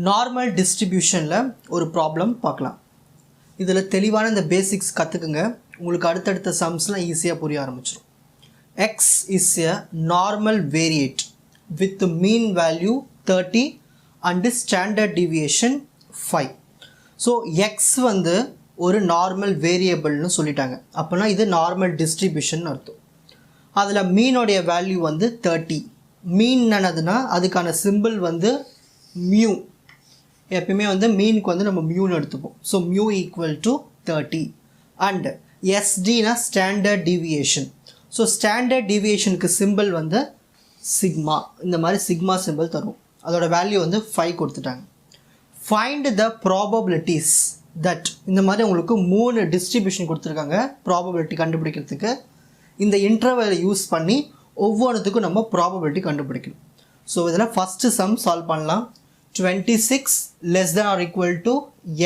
Normal டிஸ்ட்ரிபியூஷனில் ஒரு problem பார்க்கலாம். இதில் தெளிவான இந்த பேசிக்ஸ் கற்றுக்குங்க. உங்களுக்கு அடுத்தடுத்த சம்ஸ்லாம் ஈஸியாக புரிய ஆரம்பிச்சிடும். X is a normal variate with mean value 30 and standard deviation 5. So X வந்து ஒரு நார்மல் வேரியபிள்னு சொல்லிட்டாங்க. அப்போனா இது நார்மல் டிஸ்ட்ரிபியூஷன் அர்த்தம். அதில் மீனோடைய வேல்யூ வந்து 30. மீன் என்னதுன்னா அதுக்கான சிம்பிள் வந்து மியூ. எப்பயுமே வந்து மீனுக்கு வந்து நம்ம மியூன்னு எடுத்துப்போம். So mu equal to 30 and எஸ்டினா ஸ்டாண்டர்ட் டீவியேஷன். ஸோ ஸ்டாண்டர்ட் டீவியேஷனுக்கு சிம்பிள் வந்து சிக்மா. இந்த மாதிரி சிக்மா சிம்பிள் தரும். அதோட வேல்யூ வந்து 5 கொடுத்துட்டாங்க. ஃபைண்ட் த ப்ராபபிலிட்டிஸ் தட் இந்த மாதிரி உங்களுக்கு 3 டிஸ்ட்ரிபியூஷன் கொடுத்துருக்காங்க. ப்ராபபிலிட்டி கண்டுபிடிக்கிறதுக்கு இந்த இன்டர்வலை யூஸ் பண்ணி ஒவ்வொன்றுத்துக்கும் நம்ம ப்ராபபிலிட்டி கண்டுபிடிக்கணும். ஸோ இதில் ஃபஸ்ட்டு சம் சால்வ் பண்ணலாம். 26 less than or equal to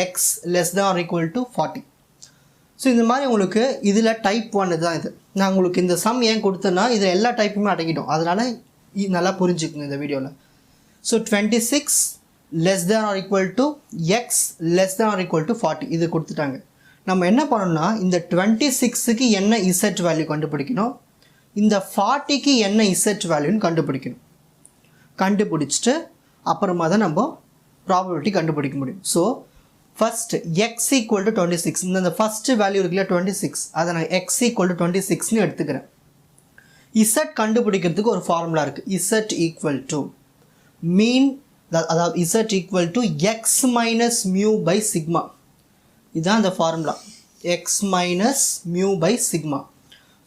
x less than or equal to 40. So இந்த மாதிரி உங்களுக்கு இதில் டைப் 1 தான் இது. நான் உங்களுக்கு இந்த சம் ஏன் கொடுத்தேன்னா இதில் எல்லா டைப்புமே அடங்கிட்டோம். அதனால் நல்லா புரிஞ்சுக்குங்க இந்த வீடியோவில். So 26 less than or equal to x less than or equal to 40 இது கொடுத்துட்டாங்க. நம்ம என்ன பண்ணணும்னா இந்த 26க்கு என்ன இசட் வேல்யூ கண்டுபிடிக்கணும், இந்த 40க்கு என்ன இசட் வேல்யூன்னு கண்டுபிடிக்கணும். கண்டுபிடிச்சிட்டு அப்புறமா தான் நம்ம ப்ராபபிலிட்டி கண்டுபிடிக்க முடியும். So first x equal to 26 இந்த ஃபஸ்ட்டு வேல்யூ இருக்குல்ல 26, அதை நான் எக்ஸ் ஈக்குவல் டு 26ன்னு எடுத்துக்கிறேன். இசட் கண்டுபிடிக்கிறதுக்கு ஒரு ஃபார்முலா இருக்குது. இசட் ஈக்குவல் டு மீன், அதாவது z equal to x minus mu by sigma. இதுதான் அந்த formula, x minus mu by sigma.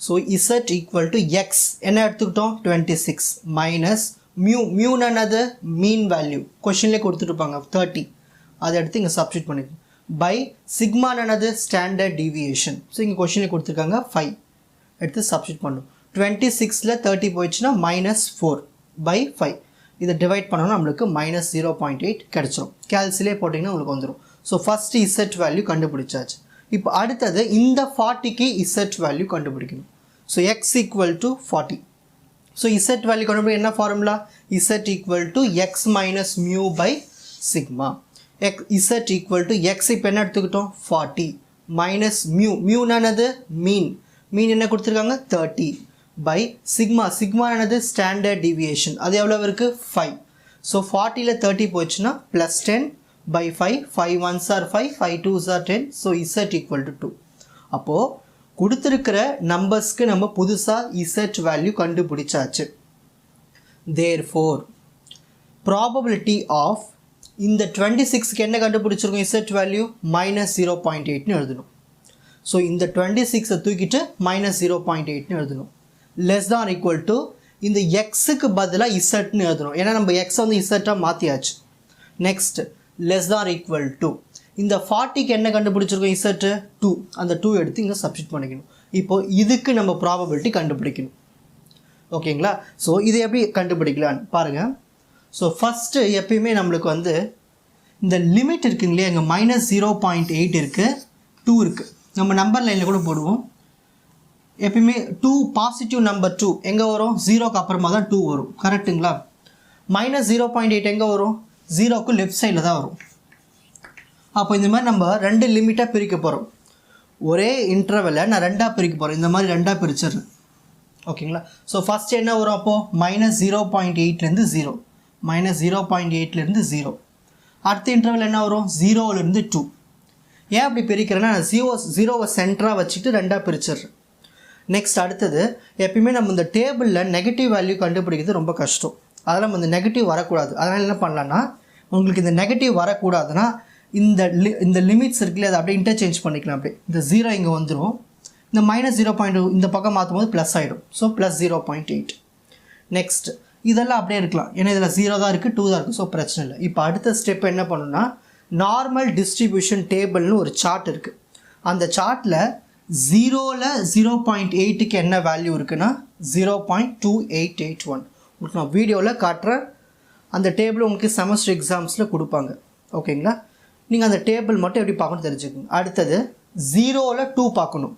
So z equal to x என்ன எடுத்துக்கிட்டோம் 26 மைனஸ் மியூ. மியூன்னு என்னது மீன் வேல்யூ, கொஷின்லேயே கொடுத்துட்ருப்பாங்க 30, அதை எடுத்து இங்கே சப்ஸ்டிட் பண்ணிக்கணும். பை சிக்மான்னு என்னது ஸ்டாண்டர்ட் டீவியேஷன். ஸோ இங்கே கொஷின்லேயே கொடுத்துருக்காங்க 5, எடுத்து சப்ஸ்டிட் பண்ணணும். 26ல் 30 போயிடுச்சுன்னா -4 பை 5. இதை டிவைட் பண்ணோன்னா நம்மளுக்கு -0.8 கிடச்சிரும். கேல்சிலே போட்டிங்கன்னா உங்களுக்கு வந்துடும். ஸோ ஃபஸ்ட்டு இசட் வேல்யூ கண்டுபிடிச்சாச்சு. இப்போ அடுத்தது இந்த 40க்கு இசட் வேல்யூ கண்டுபிடிக்கணும். So x equal to 40. So z value கண்டுபிடிக்க என்ன formula, z equal to x minus mu by sigma. Z equal to x இப்போ என்ன எடுத்துக்கிட்டோம் 40 மைனஸ் மியூ. மியூனானது மீன். மீன் என்ன கொடுத்துருக்காங்க 30 பை சிக்மா. சிக்மா என்னது ஸ்டாண்டர்ட் டீவியேஷன். அது எவ்வளோ இருக்குது 5. ஸோ 40ல் 30 போச்சுன்னா +10 by 5. 5 1s are 5, 5 2s are 10. So z equal to 2. அப்போது கொடுத்துருக்கிற நம்பர்ஸ்க்கு நம்ம புதுசாக இசட் வேல்யூ கண்டுபிடிச்சாச்சு. தேர்ஃபோர் ப்ராபபிலிட்டி ஆஃப் இந்த 26க்கு என்ன கண்டுபிடிச்சிருக்கோம் இசட் வேல்யூ -0.8ன்னு எழுதணும். ஸோ இந்த 26ஐ தூக்கிட்டு -0.8ன்னு எழுதணும். லெஸ் தான் ஈக்குவல் டு இந்த எக்ஸுக்கு பதிலாக இசட்னு எழுதணும். ஏன்னா நம்ம எக்ஸை வந்து இசட்டாக மாற்றியாச்சு. நெக்ஸ்ட் லெஸ் தான் ஈக்குவல் டு இந்த 40க்கு என்ன கண்டுபிடிச்சிருக்கோம் இசட்டு 2, அந்த 2 எடுத்து இங்கே சப்ஸ்டிட் பண்ணிக்கணும். இப்போது இதுக்கு நம்ம ப்ராபபிலிட்டி கண்டுபிடிக்கணும். ஓகேங்களா? ஸோ இது எப்படி கண்டுபிடிக்கலான்னு பாருங்கள். ஸோ ஃபஸ்ட்டு எப்பயுமே நம்மளுக்கு வந்து இந்த லிமிட் இருக்குங்க இல்லையா, இங்கே -0.8 இருக்குது, 2 இருக்குது. நம்ம நம்பர் லைனில் கூட போடுவோம். எப்பயுமே 2 பாசிட்டிவ் நம்பர் 2 எங்கே வரும், 0க்கு அப்புறமா தான் 2 வரும். கரெக்டுங்களா? -0.8 எங்கே வரும், 0க்கு லெஃப்ட் சைடில் தான் வரும். அப்போ இந்த மாதிரி நம்ம 2 லிமிட்டாக பிரிக்க போகிறோம். ஒரே இன்டர்வலை நான் 2ஆக பிரிக்க போகிறேன். இந்த மாதிரி 2ஆக பிரிச்சிடுறேன். ஓகேங்களா? ஸோ ஃபஸ்ட்டு என்ன வரும் அப்போது -0.8லேருந்து 0, -0.8லேருந்து 0. அடுத்த இன்டர்வல் என்ன வரும் 0லேருந்து 2. ஏன் அப்படி பிரிக்கிறேன்னா நான் 0வை சென்டராக வச்சுட்டு 2ஆக பிரிச்சிடுறேன். நெக்ஸ்ட் அடுத்தது எப்பயுமே நம்ம இந்த டேபிளில் நெகட்டிவ் வேல்யூ கண்டுபிடிக்கிறது ரொம்ப கஷ்டம். அதெல்லாம் நம்ம இந்த நெகட்டிவ் வரக்கூடாது. அதனால் என்ன பண்ணலான்னா உங்களுக்கு இந்த நெகட்டிவ் வரக்கூடாதுன்னா இந்த லிமிட்ஸ் இருக்குல்ல அதை அப்படியே இன்டர்சேஞ்ச் பண்ணிக்கலாம். அப்படியே இந்த 0 இங்கே வந்துடும். இந்த -0.2 இந்த பக்கம் மாற்றும் போது ப்ளஸ் ஆகிடும். ஸோ +0.8. நெக்ஸ்ட் இதெல்லாம் அப்படியே இருக்கலாம். ஏன்னா இதில் 0 தான் இருக்குது, 2 தான் இருக்குது. ஸோ பிரச்சனை இல்லை. இப்போ அடுத்த ஸ்டெப் என்ன பண்ணணும்னா நார்மல் டிஸ்ட்ரிபியூஷன் டேபிள்னு ஒரு சார்ட் இருக்குது. அந்த சார்ட்டில் 0ல் 0.8க்கு என்ன வேல்யூ இருக்குன்னா 0.2881. உங்களுக்கு நான் வீடியோவில் காட்டுறேன். அந்த டேபிள் உங்களுக்கு செமஸ்டர் எக்ஸாம்ஸில் கொடுப்பாங்க. ஓகேங்களா? நீங்கள் அந்த டேபிள் மட்டும் எப்படி பார்க்கணும் தெரிஞ்சுக்கோங்க. அடுத்தது 0ல் 2 பார்க்கணும்.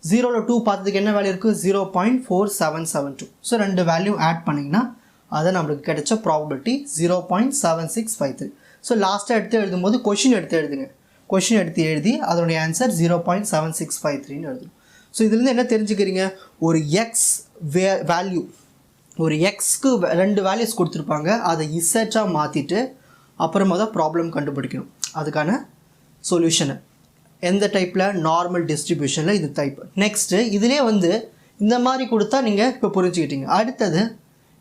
0ல் 2 பார்த்ததுக்கு என்ன வேல்யூ இருக்குது 0.4772. ஸோ 2 வேல்யூ ஆட் பண்ணிங்கன்னா அதை நம்மளுக்கு கிடைச்ச ப்ராபபிலிட்டி 0.7653. ஸோ லாஸ்ட்டாக எடுத்து எழுதும்போது கொஷின் எடுத்து எழுதுங்க. கொஷின் எடுத்து எழுதி அதனுடைய ஆன்சர் 0.7653ன்னு எழுதணும். ஸோ இதுலேருந்து என்ன தெரிஞ்சுக்கிறீங்க, ஒரு எக்ஸ் வேல்யூ, ஒரு எக்ஸ்க்கு 2 வேல்யூஸ் கொடுத்துருப்பாங்க, அதை இசட்டாக மாற்றிட்டு அப்புறமா தான் ப்ராப்ளம் கண்டுபிடிக்கணும். அதுக்கான சொல்யூஷனை எந்த டைப்பில், நார்மல் டிஸ்ட்ரிபியூஷனில் இது டைப். நெக்ஸ்ட்டு இதிலே இந்த மாதிரி கொடுத்தா நீங்கள் இப்போ புரிஞ்சுக்கிட்டீங்க. அடுத்தது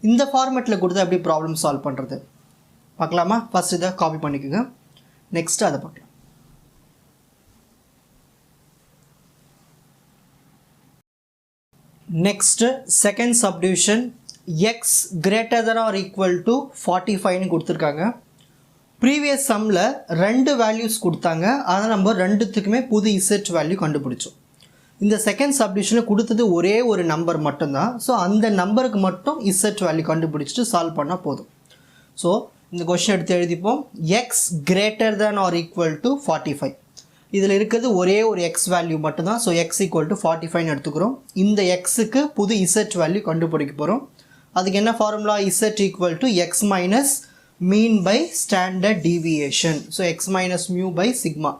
இந்த ஃபார்மேட்டில் கொடுத்தா எப்படி ப்ராப்ளம் சால்வ் பண்ணுறது பார்க்கலாமா? ஃபஸ்ட் இதை காப்பி பண்ணிக்கோங்க, நெக்ஸ்ட்டு அதை பார்க்கலாம். Next second subdivision, x greater than or equal to 45ன்னு கொடுத்துருக்காங்க. ப்ரீவியஸ் சம்மில் 2 வேல்யூஸ் கொடுத்தாங்க, அதை நம்ம 2த்துக்குமே புது இசட் வேல்யூ கண்டுபிடிச்சோம். இந்த செகண்ட் சப்டிவிஷனில் கொடுத்தது ஒரே ஒரு நம்பர் மட்டும்தான். ஸோ அந்த நம்பருக்கு மட்டும் இசட் வேல்யூ கண்டுபிடிச்சிட்டு சால்வ் பண்ணால் போதும். ஸோ இந்த கொஷின் எடுத்து எழுதிப்போம். X greater than or equal to 45. இதில் இருக்கிறது ஒரே ஒரு எக்ஸ் வேல்யூ மட்டும்தான். ஸோ எக்ஸ் ஈக்குவல் டு 45 எடுத்துக்கிறோம். இந்த எக்ஸுக்கு புது இசட் வேல்யூ கண்டுபிடிக்க போகிறோம். அதுக்கு என்ன formula, z equal to x minus mean by standard deviation. So x minus mu by sigma.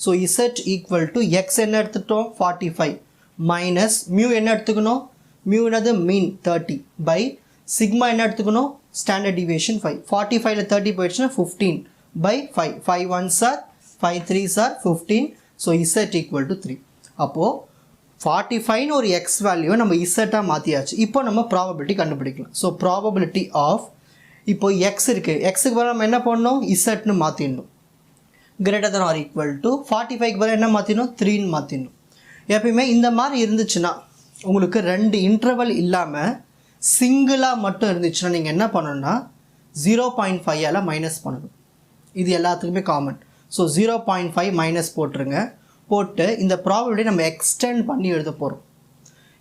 So z equal to x என்ன எடுத்துட்டோம் 45 மைனஸ் மியூ என்ன எடுத்துக்கணும், மியூ என்னது மீன் 30 பை சிக்மா என்ன எடுத்துக்கணும், ஸ்டாண்டர்ட் டீவியேஷன் 5. 45ல் 30 போயிடுச்சுன்னா 15 by 5. 5 1s are 5 3s are 15. So z equal to 3. அப்போது 45ன்னு ஒரு எக்ஸ் வேல்யூவை நம்ம இசட்டாக மாற்றியாச்சு. இப்போ நம்ம ப்ராபபிலிட்டி கண்டுபிடிக்கலாம். ஸோ ப்ராபபிலிட்டி ஆஃப், இப்போ எக்ஸ் இருக்குது, எக்ஸுக்கு பதில் நம்ம என்ன பண்ணணும், இசட்னு மாற்றிடணும். Greater than or equal to 45க்கு பதில் என்ன மாற்றிடணும், 3ன்னு மாற்றிடணும். எப்பயுமே இந்த மாதிரி இருந்துச்சுன்னா, உங்களுக்கு 2 இன்டர்வல் இல்லாமல் சிங்கிளாக மட்டும் இருந்துச்சுன்னா நீங்கள் என்ன பண்ணணும்னா 0.5ஆல் மைனஸ் பண்ணணும். இது எல்லாத்துக்குமே காமன். ஸோ 0.5 மைனஸ் போட்டுருங்க. போட்டு இந்த ப்ராபபிலிட்டி நம்ம எக்ஸ்டெண்ட் பண்ணி எழுத போகிறோம்.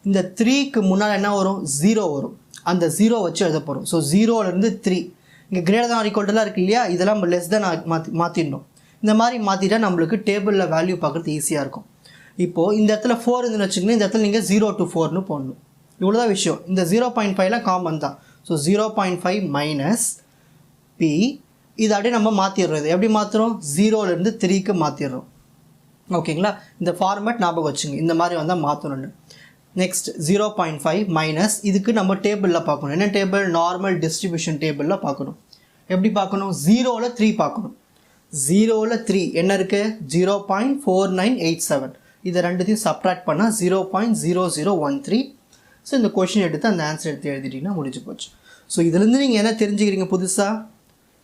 இந்த 3க்கு முன்னால் என்ன வரும், 0 வரும். அந்த 0 வச்சு எழுத போகிறோம். ஸோ 0லேருந்து 3, இங்கே கிரேட்டர் தான் ஈக்குவல்ட்டுலாம் இருக்குது இல்லையா, இதெல்லாம் நம்ம லெஸ் தான் மாற்றிடணும். இந்த மாதிரி மாற்றிட்டா நம்மளுக்கு டேபிளில் வேல்யூ பார்க்குறது ஈஸியாக இருக்கும். இப்போது இந்த இடத்துல 4 இருந்துன்னு வச்சுக்கோங்க, இந்த இடத்துல நீங்கள் 0 to 4ன்னு போடணும். இவ்வளோதான் விஷயம். இந்த 0.5லாம் காமன் தான். ஸோ 0.5 மைனஸ் பி, இது அப்படியே நம்ம மாற்றிடுறோம். இது எப்படி மாற்றுறோம், 0லேருந்து 3க்கு மாற்றிடுறோம். ஓகேங்களா? இந்த ஃபார்மேட் ஞாபகம் வச்சுங்க, இந்த மாதிரி வந்தால் மாற்றணும்னு. நெக்ஸ்ட் 0.5 மைனஸ், இதுக்கு நம்ம டேபிளில் பார்க்கணும். என்ன டேபிள், நார்மல் டிஸ்ட்ரிபியூஷன் டேபிளில் பார்க்கணும். எப்படி பார்க்கணும், 0ல் 3 பார்க்கணும். 0ல் 3 என்ன இருக்குது, 0.4987. இதை ரெண்டுத்தையும் சப்ட்ராக்ட் பண்ணால் 0.0013. ஸோ இந்த கொஷின் எடுத்து அந்த ஆன்சர் எடுத்து எழுதிட்டிங்கன்னா முடிஞ்சு போச்சு. ஸோ இதுலேருந்து நீங்கள் என்ன தெரிஞ்சுக்கிறீங்க புதுசாக,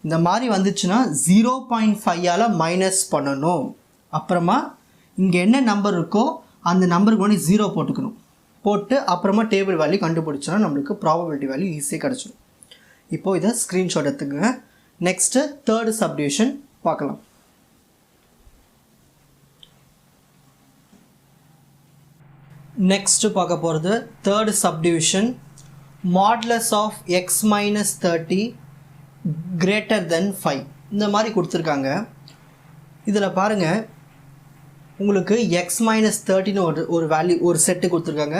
இந்த மாதிரி வந்துச்சுன்னா 0.5ஆல் மைனஸ் பண்ணணும். அப்புறமா இங்கே என்ன நம்பர் இருக்கோ அந்த நம்பருக்கு முன்னாடி 0 போட்டுக்கணும். போட்டு அப்புறமா டேபிள் வேல்யூ கண்டுபிடிச்சோன்னா நம்மளுக்கு ப்ராபபிலிட்டி வேல்யூ ஈஸியாக கிடச்சிடும். இப்போது இதை ஸ்க்ரீன்ஷாட் எடுத்துக்கோங்க. நெக்ஸ்ட்டு தேர்டு சப்டிவிஷன் பார்க்கலாம். நெக்ஸ்ட்டு பார்க்க போகிறது third subdivision, modulus of x minus 30 greater than 5. இந்த மாதிரி கொடுத்துருக்காங்க. இதில் பாருங்கள், உங்களுக்கு எக்ஸ் மைனஸ் 30ன்னு ஒரு வேல்யூ, ஒரு செட்டு கொடுத்துருக்காங்க.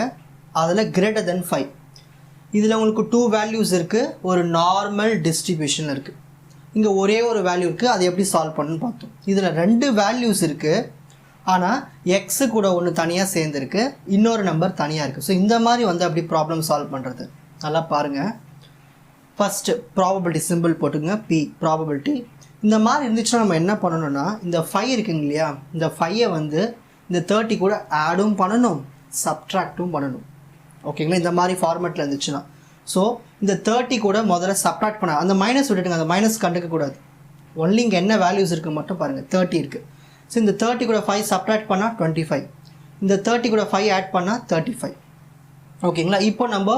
அதில் கிரேட்டர் தென் 5. இதில் உங்களுக்கு 2 வேல்யூஸ் இருக்குது, ஒரு நார்மல் டிஸ்ட்ரிபியூஷன் இருக்குது. இங்கே ஒரே ஒரு வேல்யூ இருக்குது, அதை எப்படி சால்வ் பண்ணணும்னு பார்த்தோம். இதில் 2 வேல்யூஸ் இருக்குது, ஆனால் எக்ஸு கூட ஒன்று தனியாக சேர்ந்துருக்கு, இன்னொரு நம்பர் தனியாக இருக்குது. ஸோ இந்த மாதிரி அப்படி ப்ராப்ளம் சால்வ் பண்ணுறது நல்லா பாருங்கள். ஃபஸ்ட்டு ப்ராபபிலிட்டி சிம்பிள் போட்டுங்க, பி ப்ராபபிலிட்டி. இந்த மாதிரி இருந்துச்சுன்னா நம்ம என்ன பண்ணணும்னா, இந்த 5 இருக்குங்க இல்லையா, இந்த 5ஐ இந்த 30 கூட ஆடும் பண்ணணும், சப்ட்ராக்டும் பண்ணணும். ஓகேங்களா? இந்த மாதிரி ஃபார்மேட்டில் இருந்துச்சுன்னா, ஸோ இந்த 30 கூட முதல்ல சப்ட்ராக்ட் பண்ண, அந்த மைனஸ் விட்டுட்டுங்க, அந்த மைனஸ் கண்டுக்கக்கூடாது. ஒன்லி இங்கே என்ன வேல்யூஸ் இருக்குது மட்டும் பாருங்கள், 30 இருக்குது. ஸோ இந்த 30 கூட 5 சப்ட்ராக்ட் பண்ணால் 25, இந்த 30 கூட 5 ஆட் பண்ணால் 35. ஓகேங்களா? இப்போ நம்ம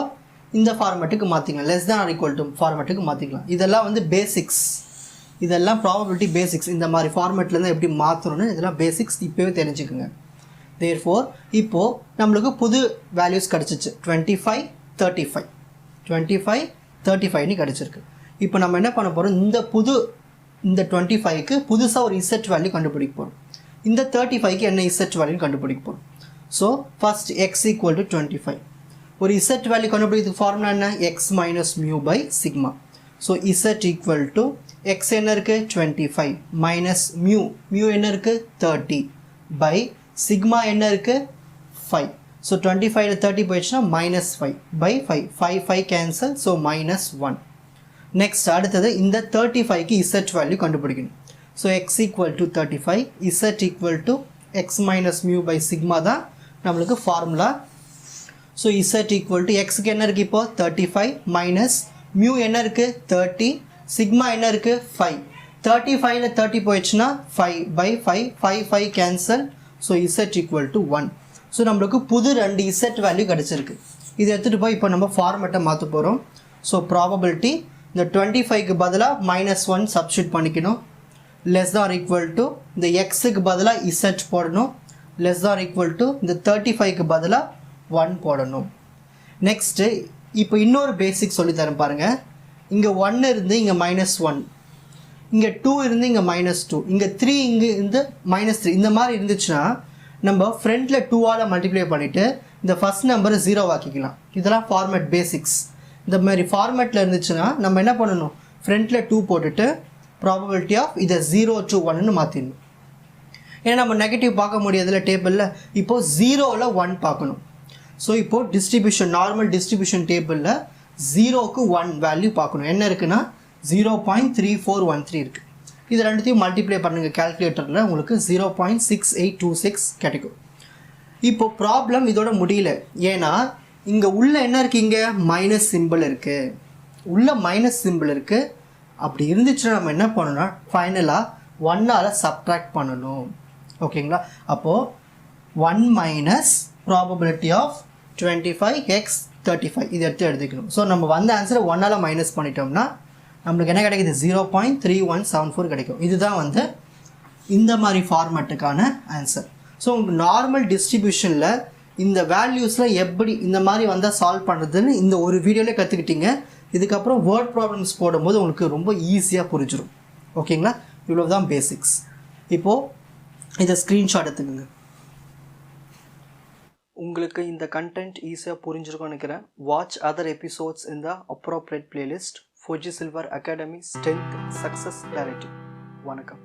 இந்த ஃபார்மேட்டுக்கு மாற்றிக்கலாம், less than or equal to ஃபார்மேட்டுக்கு மாற்றிக்கலாம். இதெல்லாம் பேசிக்ஸ், இதெல்லாம் ப்ராபபிலிட்டி பேசிக்ஸ். இந்த மாதிரி ஃபார்மேட்லேருந்து எப்படி மாற்றணும்னு இதெல்லாம் பேசிக்ஸ் இப்போவே தெரிஞ்சுக்குங்க. தேர்ஃபோர் இப்போது நம்மளுக்கு புது வேல்யூஸ் கிடச்சிச்சு, 25 35 25 35ன்னு கிடச்சிருக்கு. இப்போ நம்ம என்ன பண்ண போகிறோம், இந்த 25க்கு புதுசாக ஒரு இசட் வேல்யூ கண்டுபிடிக்க போகிறோம். இந்த 35க்கு என்ன இசட் வேல்யூ கண்டுபிடிக்க போகிறோம். So first x equal to 25. ஒரு இசட் வேல்யூ கண்டுபிடிக்கிறதுக்கு ஃபார்முலா என்ன, x minus mu by sigma. So z equal to x என்ன இருக்குது 25 மைனஸ் மியூ என்ன இருக்குது 30 பை சிக்மா என்ன இருக்குது 5. ஸோ 25 30 போயிடுச்சுன்னா minus 5 by 5 cancel. So minus 1. Next அடுத்தது இந்த 35க்கு இசட் வேல்யூ கண்டுபிடிக்கணும். So x equal to 35 z equal to x minus mu by sigma தான் நம்மளுக்கு formula. So z equal to எக்ஸுக்கு என்ன இருக்குது இப்போது 35 மைனஸ் மியூ என்ன இருக்குது 30 சிக்மா என்ன இருக்குது 5. 35ல் 30 போயிடுச்சுன்னா 5 by 5 cancel. So z equal to 1. So நம்மளுக்கு புது 2 இசட் வேல்யூ கிடச்சிருக்கு. இதை எடுத்துகிட்டு போய் இப்போ நம்ம ஃபார்மேட்டை மாற்ற போகிறோம். ஸோ ப்ராபபிலிட்டி இந்த 25க்கு பதிலாக -1 சப்ஸ்டியூட் பண்ணிக்கணும். லெஸ் ஆர் ஈக்குவல் டு இந்த எக்ஸுக்கு பதிலாக இசட் போடணும். லெஸ் ஆர் ஈக்குவல் டு இந்த 35க்கு பதிலாக 1 போடணும். நெக்ஸ்ட்டு இப்போ இன்னொரு பேசிக் சொல்லித்தரேன் பாருங்கள். இங்கே 1 இருந்து இங்கே -1, இங்கே 2 இருந்து இங்கே -2, இங்கே 3 இங்கே இருந்து -3 இந்த மாதிரி இருந்துச்சுன்னா நம்ம ஃப்ரண்ட்டில் 2ஆல் மல்டிப்ளை பண்ணிவிட்டு இந்த ஃபஸ்ட் நம்பரை 0 ஆக்கிக்கலாம். இதெல்லாம் ஃபார்மேட் பேசிக்ஸ். இந்த மாதிரி ஃபார்மேட்டில் இருந்துச்சுன்னா நம்ம என்ன பண்ணணும், ஃப்ரண்ட்டில் 2 போட்டுட்டு ப்ராபபிலிட்டி ஆஃப் இதை 0 to 1ன்னு மாற்றிடணும். ஏன்னா நம்ம நெகட்டிவ் பார்க்க முடியாதுல டேபிளில். இப்போது 0ல் 1 பார்க்கணும். ஸோ இப்போது டிஸ்ட்ரிபியூஷன் நார்மல் டிஸ்ட்ரிபியூஷன் டேபிளில் 0க்கு 1 வேல்யூ பார்க்கணும். என்ன இருக்குன்னா 0.3413 இருக்குது. இது ரெண்டுத்தையும் மல்டிப்ளை பண்ணுங்கள் கேல்குலேட்டரில், உங்களுக்கு 0.6826 கிடைக்கும். இப்போது ப்ராப்ளம் இதோட முடியல. ஏன்னா இங்கே உள்ள என்ன இருக்குது, இங்கே மைனஸ் சிம்பிள் இருக்குது, உள்ள மைனஸ் சிம்பிள் இருக்குது. அப்படி இருந்துச்சுன்னா நம்ம என்ன பண்ணணும்னா ஃபைனலாக 1ஆல் சப்ட்ராக்ட் பண்ணணும். ஓகேங்களா? அப்போது 1 மைனஸ் ப்ராபபிலிட்டி ஆஃப் 25x 35 இது எடுத்து எழுதிக்கணும். ஸோ நம்ம வந்த ஆன்சரை 1ஆல் மைனஸ் பண்ணிட்டோம்னா நம்மளுக்கு என்ன கிடைக்குது 0.3174 கிடைக்கும். இதுதான் வந்து இந்த மாதிரி ஃபார்மேட்டுக்கான ஆன்சர். ஸோ உங்களுக்கு நார்மல் டிஸ்ட்ரிபியூஷனில் இந்த வேல்யூஸில் எப்படி இந்த மாதிரி வந்தால் சால்வ் பண்ணுறதுன்னு இந்த ஒரு வீடியோவிலே கற்றுக்கிட்டீங்க. இதுக்கப்புறம் வேர்ட் ப்ராப்ளம்ஸ் போடும்போது உங்களுக்கு ரொம்ப ஈஸியாக புரிஞ்சிடும். ஓகேங்களா? இவ்வளோ தான் பேசிக்ஸ். இப்போது இதை ஸ்க்ரீன்ஷாட் எடுத்துக்கோங்க. உங்களுக்கு இந்த கண்டென்ட் ஈஸியாக புரிஞ்சிருக்கும்னு நினைக்கிறேன். வாட்ச் அதர் எபிசோட்ஸ் இன் த appropriate playlist. Fuji Silver Academy Strength Success Clarity. வணக்கம்.